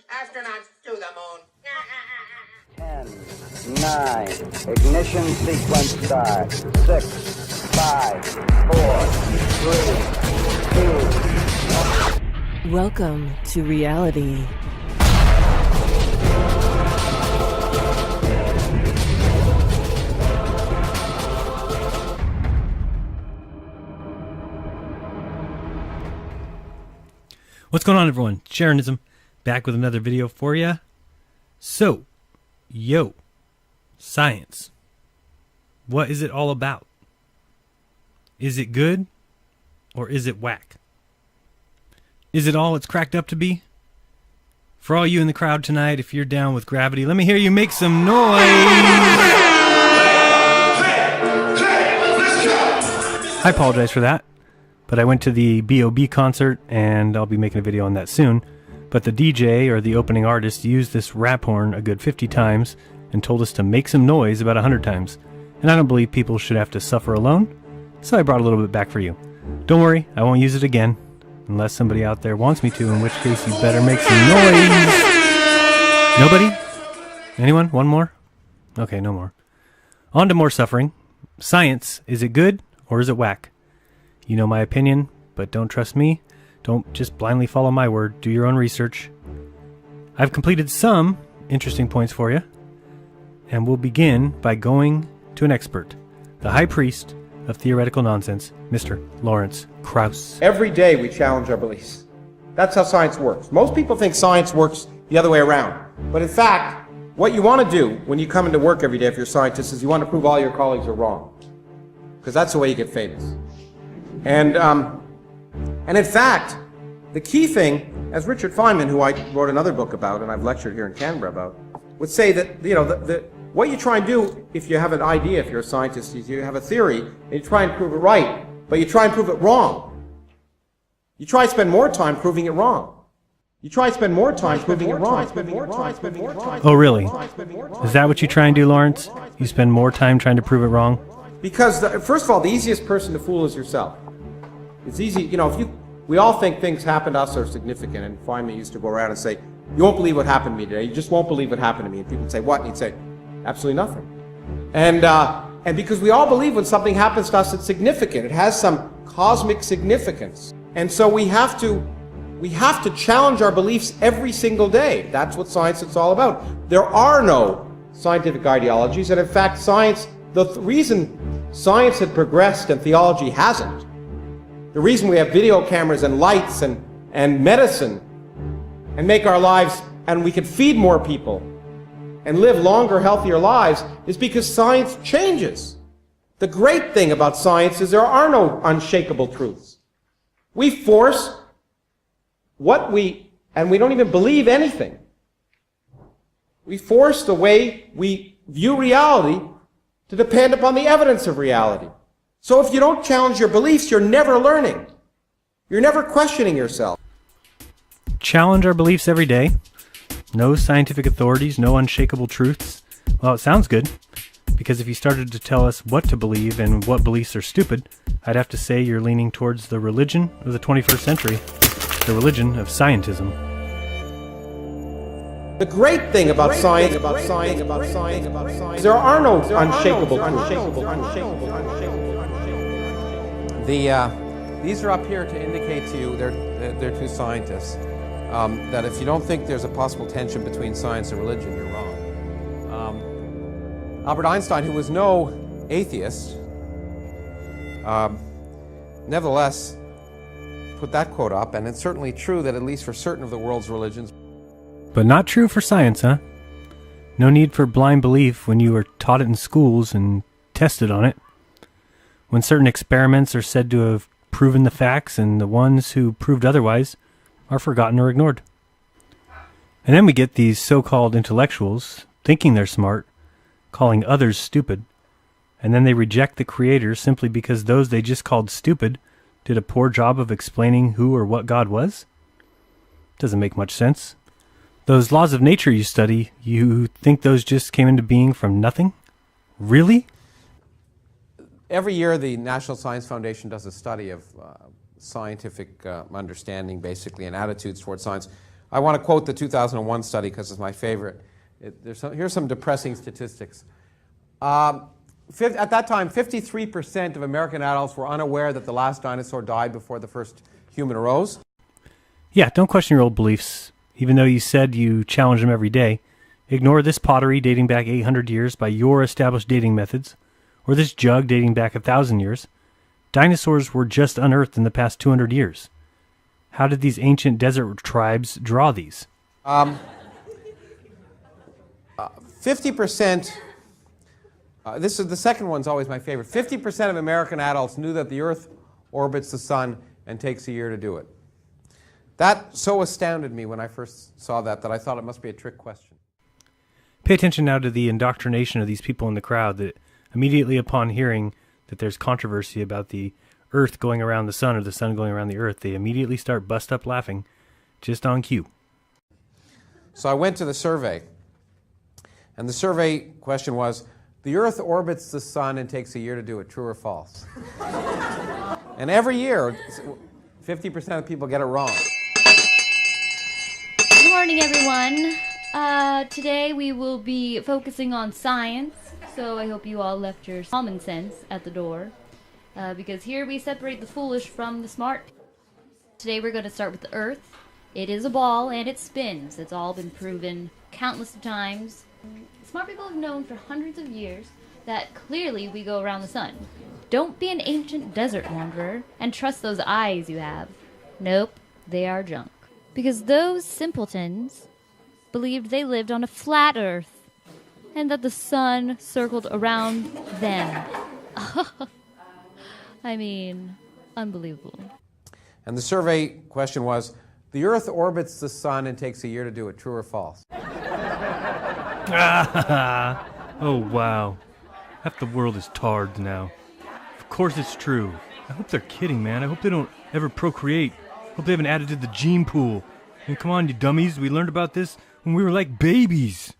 astronauts to the moon. 10, 9, ignition sequence start. 6, 5, 4, 3, 2. Welcome to reality. What's going on, everyone? Scientism back with another video for you. So, science. What is it all about? Is it good or is it whack? Is it all it's cracked up to be? For all you in the crowd tonight, if you're down with gravity, let me hear you make some noise. I apologize for that. But I went to the B.O.B. concert, and I'll be making a video on that soon. But the DJ, or the opening artist, used this rap horn a good 50 times and told us to make some noise about 100 times. And I don't believe people should have to suffer alone, so I brought a little bit back for you. Don't worry, I won't use it again, unless somebody out there wants me to, in which case you better make some noise. Nobody? Anyone? One more? Okay, no more. On to more suffering. Science, is it good or is it whack? You know my opinion, but don't trust me. Don't just blindly follow my word. Do your own research. I've completed some interesting points for you, and we'll begin by going to an expert, the high priest of theoretical nonsense, Mr. Lawrence Krauss. Every day we challenge our beliefs. That's how science works. Most people think science works the other way around. But in fact, what you want to do when you come into work every day if you're a scientist is you want to prove all your colleagues are wrong. Because that's the way you get famous. And in fact, the key thing, as Richard Feynman, who I wrote another book about and I've lectured here in Canberra about, would say that, what you try and do if you have an idea, if you're a scientist, is you have a theory and you try and prove it right, but you try and prove it wrong. You try and spend more time proving it wrong. You try and spend more time proving it wrong. Oh, really? Is that what you try and do, Lawrence? You spend more time trying to prove it wrong? Because, first of all, the easiest person to fool is yourself. It's easy, we all think things happen to us are significant, and Feynman used to go around and say, you won't believe what happened to me today, you just won't believe what happened to me. And people would say, what? And he'd say, absolutely nothing. And because we all believe when something happens to us, it's significant. It has some cosmic significance. And so we have to challenge our beliefs every single day. That's what science is all about. There are no scientific ideologies, and in fact, the reason science had progressed and theology hasn't, the reason we have video cameras and lights and medicine and make our lives, and we can feed more people and live longer, healthier lives, is because science changes. The great thing about science is there are no unshakable truths. We force and we don't even believe anything. We force the way we view reality to depend upon the evidence of reality. So if you don't challenge your beliefs, you're never learning. You're never questioning yourself. Challenge our beliefs every day. No scientific authorities, no unshakable truths. Well, it sounds good, because if you started to tell us what to believe and what beliefs are stupid, I'd have to say you're leaning towards the religion of the 21st century, the religion of Scientism. The great thing about science, there are no unshakable truths. These are up here to indicate to you, they're two scientists, that if you don't think there's a possible tension between science and religion, you're wrong. Albert Einstein, who was no atheist, nevertheless put that quote up, and it's certainly true that at least for certain of the world's religions. But not true for science, huh? No need for blind belief when you were taught it in schools and tested on it. When certain experiments are said to have proven the facts and the ones who proved otherwise are forgotten or ignored. And then we get these so-called intellectuals thinking they're smart, calling others stupid, and then they reject the creator simply because those they just called stupid did a poor job of explaining who or what God was? Doesn't make much sense. Those laws of nature you study, you think those just came into being from nothing? Really? Every year, the National Science Foundation does a study of scientific understanding, basically, and attitudes towards science. I want to quote the 2001 study because it's my favorite. Here's some depressing statistics. At that time, 53% of American adults were unaware that the last dinosaur died before the first human arose. Yeah, don't question your old beliefs, even though you said you challenge them every day. Ignore this pottery dating back 800 years by your established dating methods, or this jug dating back 1,000 years. Dinosaurs were just unearthed in the past 200 years. How did these ancient desert tribes draw these? 50%, this is the second one's always my favorite. 50% of American adults knew that the Earth orbits the sun and takes a year to do it. That so astounded me when I first saw that I thought it must be a trick question. Pay attention now to the indoctrination of these people in the crowd that immediately upon hearing that there's controversy about the Earth going around the sun or the sun going around the Earth, they immediately start bust up laughing just on cue. So I went to the survey, and the survey question was, the Earth orbits the sun and takes a year to do it, true or false? And every year, 50% of people get it wrong. Good morning, everyone. Today we will be focusing on science, so I hope you all left your common sense at the door, because here we separate the foolish from the smart. Today we're going to start with the Earth. It is a ball and it spins. It's all been proven countless of times. Smart people have known for hundreds of years that clearly we go around the sun. Don't be an ancient desert wanderer and trust those eyes you have. Nope, they are junk. Because those simpletons believed they lived on a flat Earth and that the sun circled around them. I mean, unbelievable. And the survey question was, the Earth orbits the sun and takes a year to do it, true or false? Oh, wow. Half the world is tarred now. Of course it's true. I hope they're kidding, man. I hope they don't ever procreate. Hope they haven't added to the gene pool. I mean, come on, you dummies. We learned about this when we were like babies.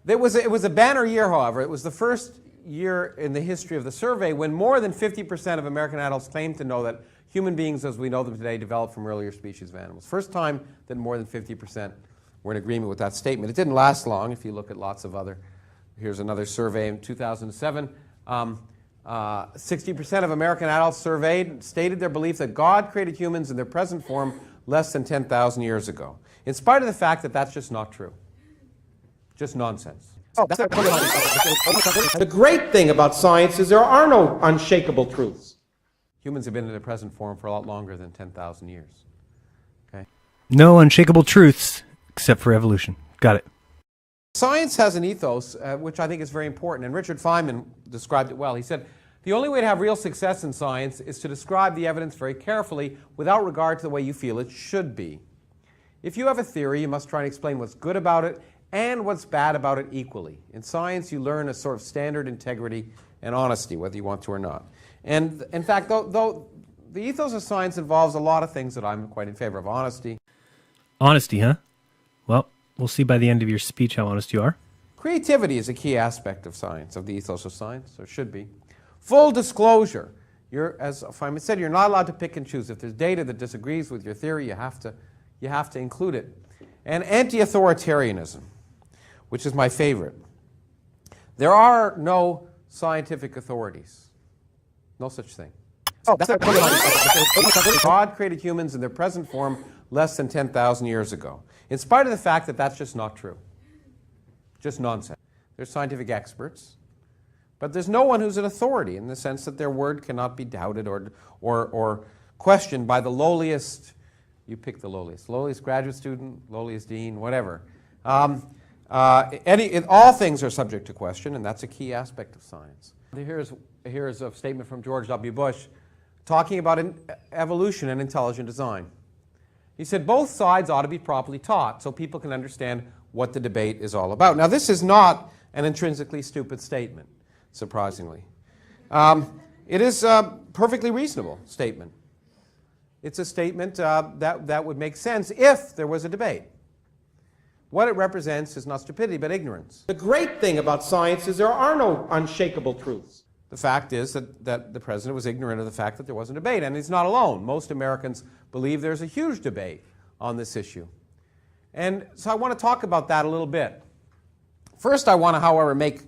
It was a banner year, however. It was the first year in the history of the survey when more than 50% of American adults claimed to know that human beings as we know them today developed from earlier species of animals. First time that more than 50% were in agreement with that statement. It didn't last long if you look at lots of other. Here's another survey in 2007. 60% of American adults surveyed stated their belief that God created humans in their present form less than 10,000 years ago, in spite of the fact that that's just not true. Just nonsense. The great thing about science is there are no unshakable truths. Humans have been in their present form for a lot longer than 10,000 years. Okay? No unshakable truths except for evolution. Got it. Science has an ethos, which I think is very important, and Richard Feynman described it well. He said, the only way to have real success in science is to describe the evidence very carefully without regard to the way you feel it should be. If you have a theory, you must try and explain what's good about it and what's bad about it equally. In science, you learn a sort of standard integrity and honesty, whether you want to or not. And in fact, though the ethos of science involves a lot of things that I'm quite in favor of. Honesty. Honesty, huh? Well, we'll see by the end of your speech how honest you are. Creativity is a key aspect of science, of the ethos of science, or should be. Full disclosure. As Feynman said, you're not allowed to pick and choose. If there's data that disagrees with your theory, you have to include it. And anti-authoritarianism, which is my favorite. There are no scientific authorities. No such thing. God created humans in their present form less than 10,000 years ago, in spite of the fact that that's just not true. Just nonsense. There's scientific experts, but there's no one who's an authority in the sense that their word cannot be doubted or questioned by the lowliest, you pick the lowliest graduate student, lowliest dean, whatever. All things are subject to question, and that's a key aspect of science. Here's a statement from George W. Bush talking about evolution and intelligent design. He said, both sides ought to be properly taught so people can understand what the debate is all about. Now, this is not an intrinsically stupid statement, surprisingly. It is a perfectly reasonable statement. It's a statement that would make sense if there was a debate. What it represents is not stupidity, but ignorance. The great thing about science is there are no unshakable truths. The fact is that the president was ignorant of the fact that there was a debate, and he's not alone. Most Americans believe there's a huge debate on this issue. And so I want to talk about that a little bit. First, I want to, however, make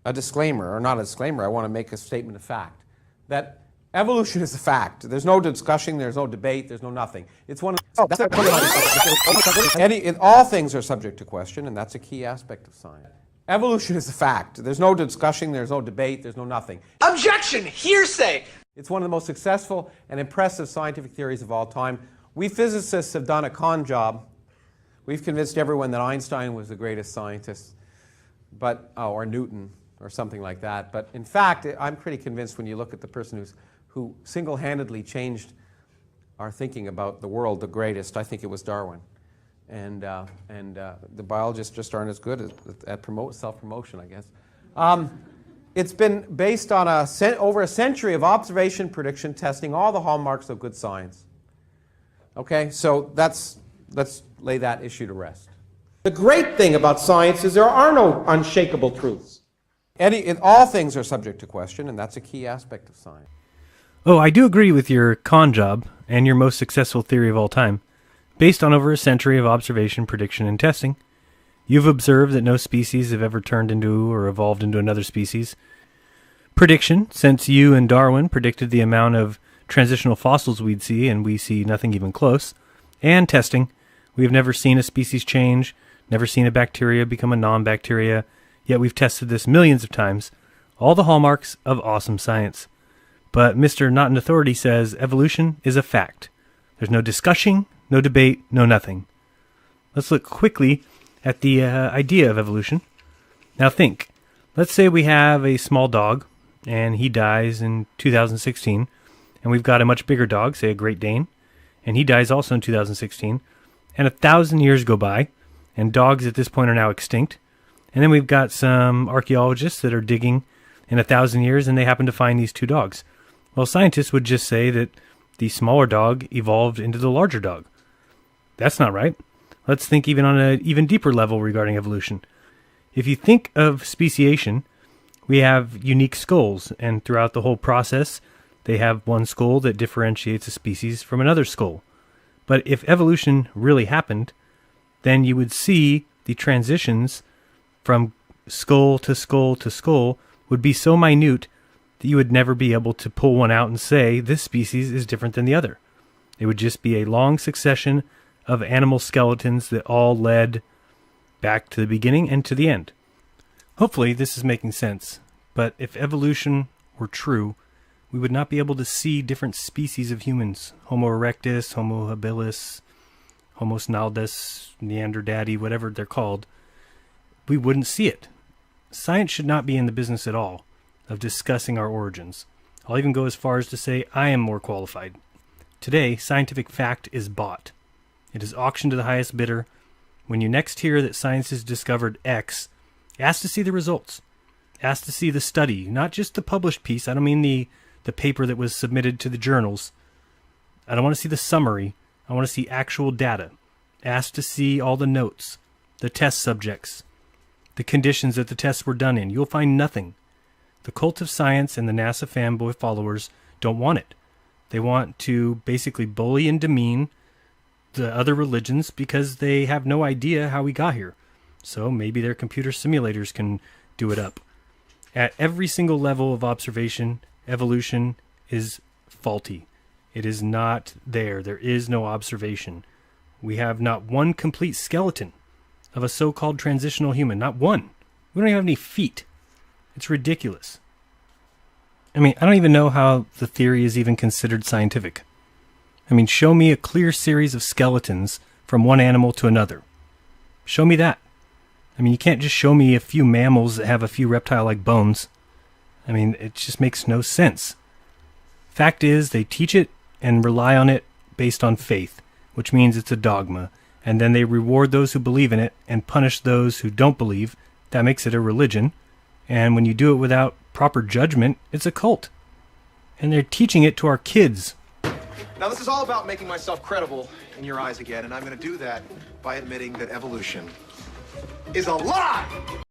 a disclaimer, or not a disclaimer, I want to make a statement of fact, that evolution is a fact. There's no discussion, there's no debate, there's no nothing. It's one of all things are subject to question, and that's a key aspect of science. Evolution is a fact. There's no discussion, there's no debate, there's no nothing. Objection! Hearsay! It's one of the most successful and impressive scientific theories of all time. We physicists have done a con job. We've convinced everyone that Einstein was the greatest scientist, or Newton, or something like that. But in fact, I'm pretty convinced when you look at the person who single-handedly changed our thinking about the world the greatest, I think it was Darwin. And the biologists just aren't as good at self-promotion, I guess. It's been based on over a century of observation, prediction, testing, all the hallmarks of good science. Okay, so let's lay that issue to rest. The great thing about science is there are no unshakable truths. All things are subject to question, and that's a key aspect of science. Oh, I do agree with your con job and your most successful theory of all time. Based on over a century of observation, prediction, and testing, you've observed that no species have ever turned into or evolved into another species. Prediction, since you and Darwin predicted the amount of transitional fossils we'd see, and we see nothing even close. And testing, we have never seen a species change, never seen a bacteria become a non-bacteria, yet we've tested this millions of times. All the hallmarks of awesome science. But Mr. Not an Authority says evolution is a fact. There's no discussion, no debate, no nothing. Let's look quickly at the idea of evolution. Now think, let's say we have a small dog, and he dies in 2016, and we've got a much bigger dog, say a Great Dane, and he dies also in 2016, and 1,000 years go by, and dogs at this point are now extinct, and then we've got some archaeologists that are digging in 1,000 years, and they happen to find these two dogs. Well, scientists would just say that the smaller dog evolved into the larger dog. That's not right. Let's think even on an even deeper level regarding evolution. If you think of speciation, we have unique skulls, and throughout the whole process, they have one skull that differentiates a species from another skull. But if evolution really happened, then you would see the transitions from skull to skull to skull would be so minute that you would never be able to pull one out and say this species is different than the other. It would just be a long succession of animal skeletons that all led back to the beginning and to the end. Hopefully this is making sense, but if evolution were true, we would not be able to see different species of humans, Homo erectus, Homo habilis, Homo snaldus, Neanderthal, whatever they're called. We wouldn't see it. Science should not be in the business at all of discussing our origins. I'll even go as far as to say I am more qualified. Today, scientific fact is bought. It is auctioned to the highest bidder. When you next hear that science has discovered X, ask to see the results. Ask to see the study, not just the published piece. I don't mean the paper that was submitted to the journals. I don't want to see the summary. I want to see actual data. Ask to see all the notes, the test subjects, the conditions that the tests were done in. You'll find nothing. The cult of science and the NASA fanboy followers don't want it. They want to basically bully and demean the other religions because they have no idea how we got here. So maybe their computer simulators can do it up. At every single level of observation, evolution is faulty. It is not there. There is no observation. We have not one complete skeleton of a so-called transitional human. Not one. We don't even have any feet. It's ridiculous. I mean, I don't even know how the theory is even considered scientific. I mean, show me a clear series of skeletons from one animal to another. Show me that. I mean, you can't just show me a few mammals that have a few reptile-like bones. I mean, it just makes no sense. Fact is, they teach it and rely on it based on faith, which means it's a dogma. And then they reward those who believe in it and punish those who don't believe. That makes it a religion. And when you do it without proper judgment, it's a cult. And they're teaching it to our kids. Now, this is all about making myself credible in your eyes again, and I'm going to do that by admitting that evolution is a lie!